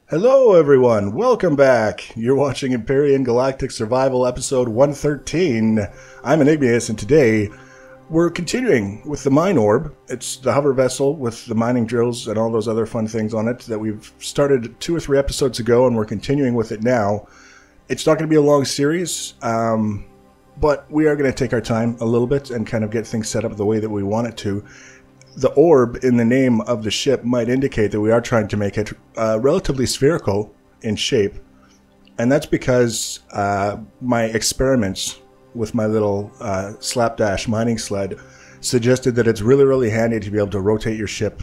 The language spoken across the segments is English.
Hello everyone, welcome back. You're watching Empyrion Galactic Survival episode 113. I'm Enigmius and today we're continuing with the MineOrb. It's the hover vessel with the mining drills and all those other fun things on it that we've started 2 or 3 episodes ago and we're continuing with it now. It's not going to be a long series, but we are going to take our time a little bit and kind of get things set up the way that we want it to. The orb in the name of the ship might indicate that we are trying to make it relatively spherical in shape. And that's because my experiments with my little slapdash mining sled suggested that it's really handy to be able to rotate your ship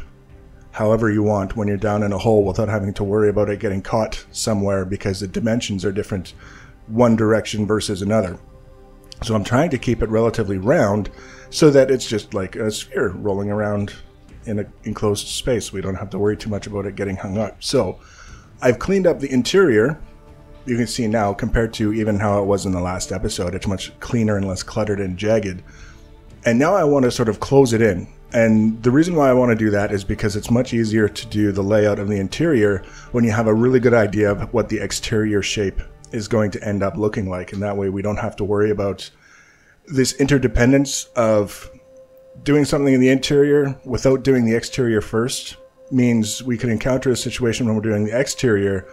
however you want when you're down in a hole without having to worry about it getting caught somewhere because the dimensions are different one direction versus another. So I'm trying to keep it relatively round so that it's just like a sphere rolling around in an enclosed space. We don't have to worry too much about it getting hung up. So I've cleaned up the interior. You can see now, compared to even how it was in the last episode, it's much cleaner and less cluttered and jagged. And now I want to sort of close it in. And the reason why I want to do that is because it's much easier to do the layout of the interior when you have a really good idea of what the exterior shape is going to end up looking like. And that way we don't have to worry about this interdependence of doing something in the interior without doing the exterior first. Means we could encounter a situation when we're doing the exterior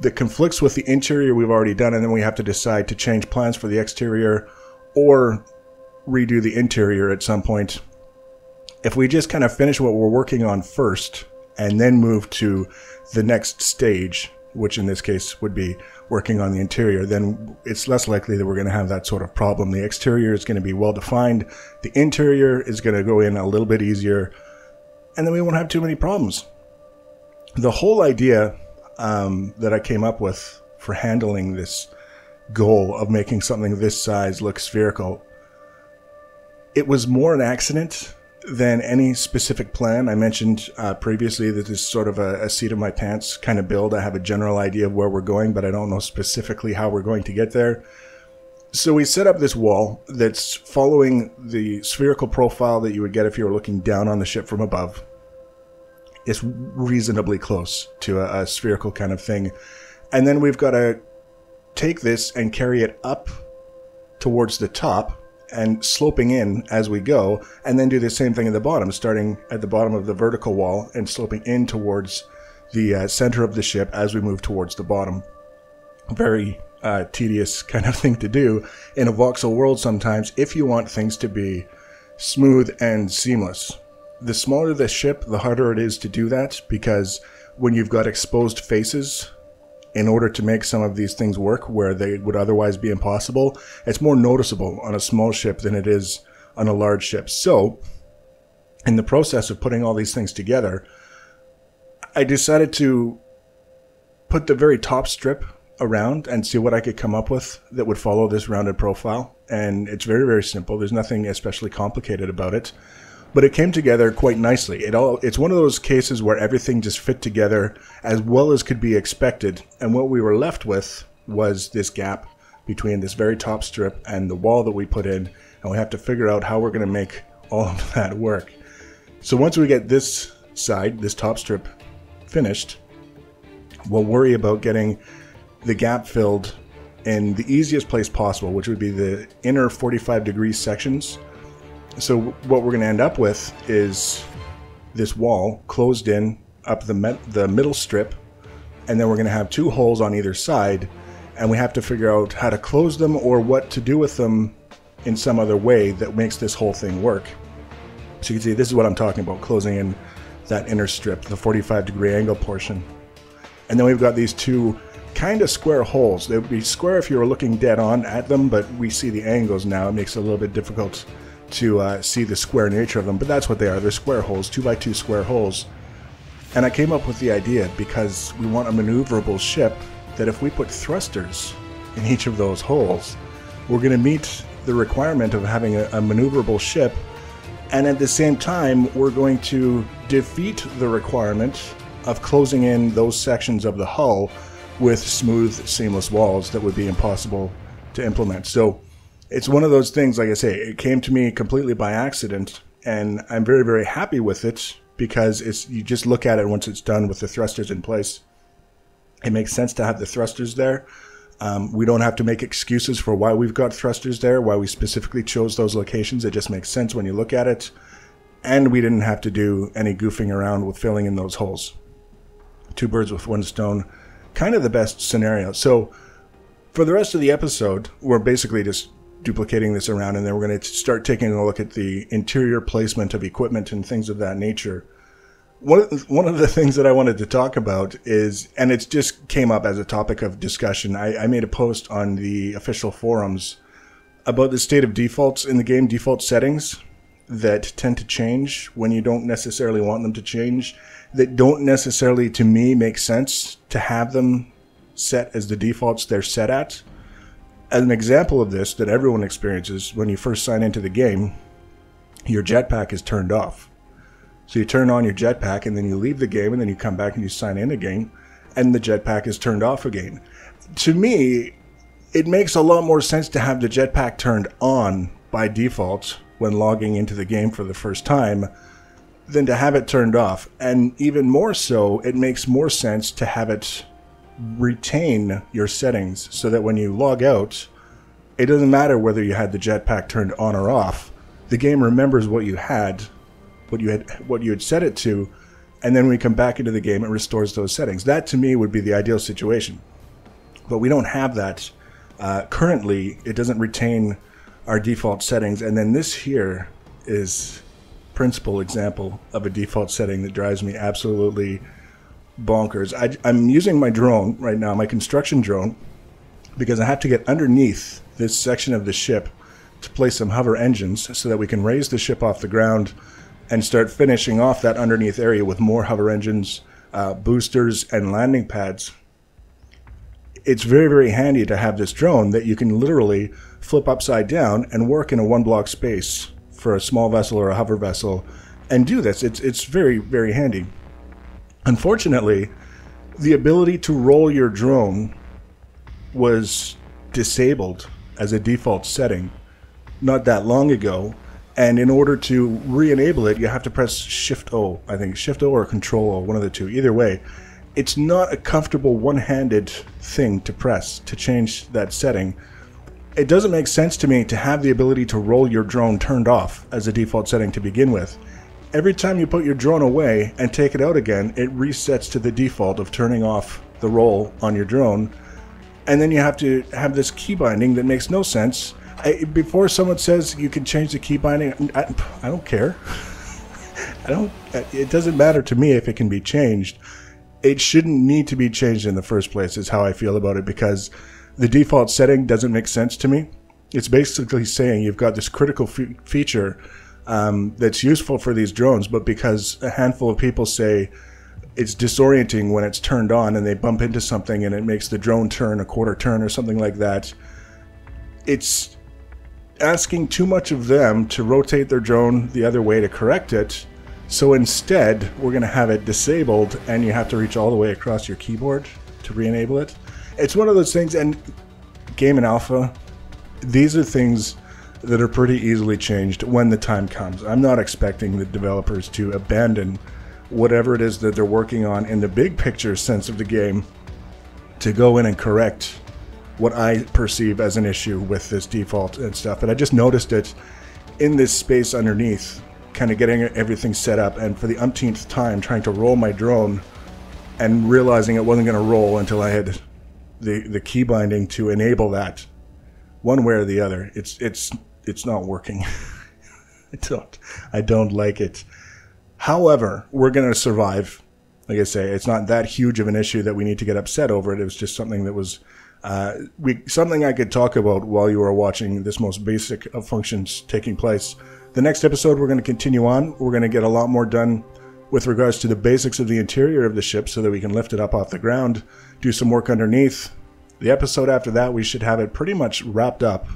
that conflicts with the interior we've already done, and then we have to decide to change plans for the exterior or redo the interior at some point. If we just kind of finish what we're working on first and then move to the next stage, which in this case would be working on the interior, then it's less likely that we're going to have that sort of problem. The exterior is going to be well defined, the interior is going to go in a little bit easier, and then we won't have too many problems. The whole idea that I came up with for handling this goal of making something this size look spherical, it was more an accident than any specific plan. I mentioned previously that this is sort of a seat of my pants kind of build. I have a general idea of where we're going, but I don't know specifically how we're going to get there. So we set up this wall that's following the spherical profile that you would get if you were looking down on the ship from above. It's reasonably close to a spherical kind of thing. And then we've got to take this and carry it up towards the top and sloping in as we go, and then do the same thing at the bottom, starting at the bottom of the vertical wall and sloping in towards the center of the ship as we move towards the bottom. Very tedious kind of thing to do in a voxel world sometimes if you want things to be smooth and seamless. The smaller the ship, the harder it is to do that, because when you've got exposed faces, in order to make some of these things work where they would otherwise be impossible, it's more noticeable on a small ship than it is on a large ship. So, in the process of putting all these things together, I decided to put the very top strip around and see what I could come up with that would follow this rounded profile. And it's very simple. There's nothing especially complicated about it. But it came together quite nicely. It's one of those cases where everything just fit together as well as could be expected. And what we were left with was this gap between this very top strip and the wall that we put in. And we have to figure out how we're going to make all of that work. So once we get this side, this top strip, finished, we'll worry about getting the gap filled in the easiest place possible, which would be the inner 45-degree sections. So what we're going to end up with is this wall closed in up the middle strip, and then we're going to have 2 holes on either side, and we have to figure out how to close them or what to do with them in some other way that makes this whole thing work. So you can see this is what I'm talking about, closing in that inner strip, the 45-degree angle portion. And then we've got these 2 kind of square holes. They would be square if you were looking dead on at them, but we see the angles now. It makes it a little bit difficult to see the square nature of them, but that's what they are. They're square holes, 2x2 square holes. And I came up with the idea because we want a maneuverable ship that if we put thrusters in each of those holes, we're going to meet the requirement of having a maneuverable ship, and at the same time we're going to defeat the requirement of closing in those sections of the hull with smooth, seamless walls that would be impossible to implement. So it's one of those things, like I say, it came to me completely by accident, and I'm very happy with it because you just look at it once it's done with the thrusters in place, It makes sense to have the thrusters there. We don't have to make excuses for why we've got thrusters there, why we specifically chose those locations. It just makes sense when you look at it. And we didn't have to do any goofing around with filling in those holes. Two birds with one stone, kind of the best scenario. So for the rest of the episode, we're basically just duplicating this around, and then we're going to start taking a look at the interior placement of equipment and things of that nature. One of the things that I wanted to talk about is, and it just came up as a topic of discussion, I made a post on the official forums about the state of defaults in the game, default settings that tend to change when you don't necessarily want them to change, that don't necessarily, to me, make sense to have them set as the defaults they're set at. As an example of this that everyone experiences, when you first sign into the game, your jetpack is turned off. So you turn on your jetpack and then you leave the game and then you come back and you sign in again and the jetpack is turned off again. To me, it makes a lot more sense to have the jetpack turned on by default when logging into the game for the first time than to have it turned off. And even more so, it makes more sense to have it retain your settings so that when you log out, it doesn't matter whether you had the jetpack turned on or off. The game remembers what you had set it to, and then when we come back into the game, it restores those settings. That to me would be the ideal situation, but we don't have that currently. It doesn't retain our default settings, and then this here is principal example of a default setting that drives me absolutely bonkers. I'm using my drone right now, my construction drone, because I have to get underneath this section of the ship to place some hover engines so that we can raise the ship off the ground and start finishing off that underneath area with more hover engines, boosters, and landing pads. It's very, very handy to have this drone that you can literally flip upside down and work in a one-block space for a small vessel or a hover vessel and do this. It's very, very handy. Unfortunately, the ability to roll your drone was disabled as a default setting not that long ago, and in order to re-enable it, you have to press Shift-O, I think, Shift-O or Control-O, one of the two. Either way, it's not a comfortable one-handed thing to press to change that setting. It doesn't make sense to me to have the ability to roll your drone turned off as a default setting to begin with. Every time you put your drone away and take it out again, it resets to the default of turning off the roll on your drone. And then you have to have this key binding that makes no sense. Before someone says you can change the key binding, I don't care. It doesn't matter to me if it can be changed. It shouldn't need to be changed in the first place is how I feel about it, because the default setting doesn't make sense to me. It's basically saying you've got this critical feature that's useful for these drones, but because a handful of people say it's disorienting when it's turned on and they bump into something and it makes the drone turn a quarter turn or something like that, it's asking too much of them to rotate their drone the other way to correct it. So instead, we're going to have it disabled and you have to reach all the way across your keyboard to re-enable it. It's one of those things, and game and alpha, these are things that are pretty easily changed when the time comes. I'm not expecting the developers to abandon whatever it is that they're working on in the big picture sense of the game to go in and correct what I perceive as an issue with this default and stuff. But I just noticed it in this space underneath, kind of getting everything set up, and for the umpteenth time trying to roll my drone and realizing it wasn't going to roll until I had the key binding to enable that one way or the other. It's not working. I don't like it. However, we're going to survive. Like I say, it's not that huge of an issue that we need to get upset over it. It was just something that was something I could talk about while you were watching this most basic of functions taking place. The next episode, we're going to continue on. We're going to get a lot more done with regards to the basics of the interior of the ship so that we can lift it up off the ground, do some work underneath. The episode after that, we should have it pretty much wrapped up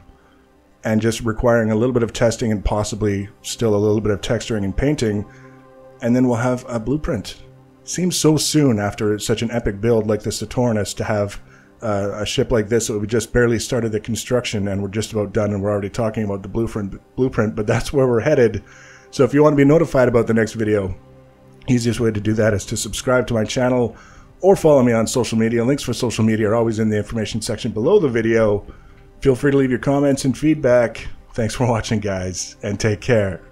and just requiring a little bit of testing and possibly still a little bit of texturing and painting, and then we'll have a blueprint. Seems so soon after such an epic build like the Saturnus to have a ship like this. We just barely started the construction and we're just about done, and we're already talking about the blueprint, but that's where we're headed. So if you want to be notified about the next video, easiest way to do that is to subscribe to my channel or follow me on social media. Links for social media are always in the information section below the video. Feel free to leave your comments and feedback. Thanks for watching, guys, and take care.